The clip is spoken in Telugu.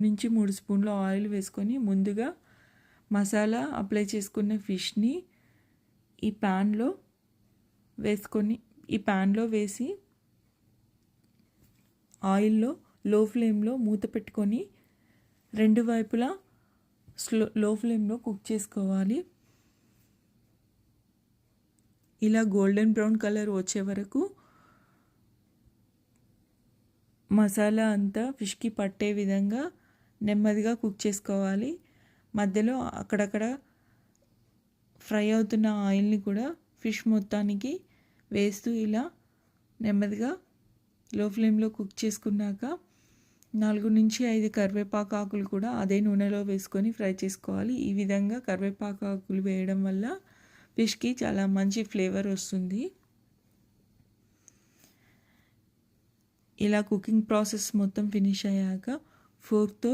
నుంచి 3 స్పూన్ల ఆయిల్ వేసుకొని ముందుగా మసాలా అప్లై చేసుకున్న ఫిష్ని ఈ ప్యాన్లో వేసి ఆయిల్లో లో ఫ్లేమ్లో మూత పెట్టుకొని రెండు వైపులా లో ఫ్లేమ్లో కుక్ చేసుకోవాలి. ఇలా గోల్డెన్ బ్రౌన్ కలర్ వచ్చే వరకు మసాలా అంతా ఫిష్కి పట్టే విధంగా నెమ్మదిగా కుక్ చేసుకోవాలి. మధ్యలో అక్కడక్కడ ఫ్రై అవుతున్న ఆయిల్ని కూడా ఫిష్ మొత్తానికి వేస్తూ ఇలా నెమ్మదిగా లో ఫ్లేమ్లో కుక్ చేసుకున్నాక 4 నుంచి 5 కరివేపాకు ఆకులు కూడా అదే నూనెలో వేసుకొని ఫ్రై చేసుకోవాలి. ఈ విధంగా కరివేపాకు ఆకులు వేయడం వల్ల ఫిష్కి చాలా మంచి ఫ్లేవర్ వస్తుంది. ఇలా కుకింగ్ ప్రాసెస్ మొత్తం ఫినిష్ అయ్యాక ఫోర్క్తో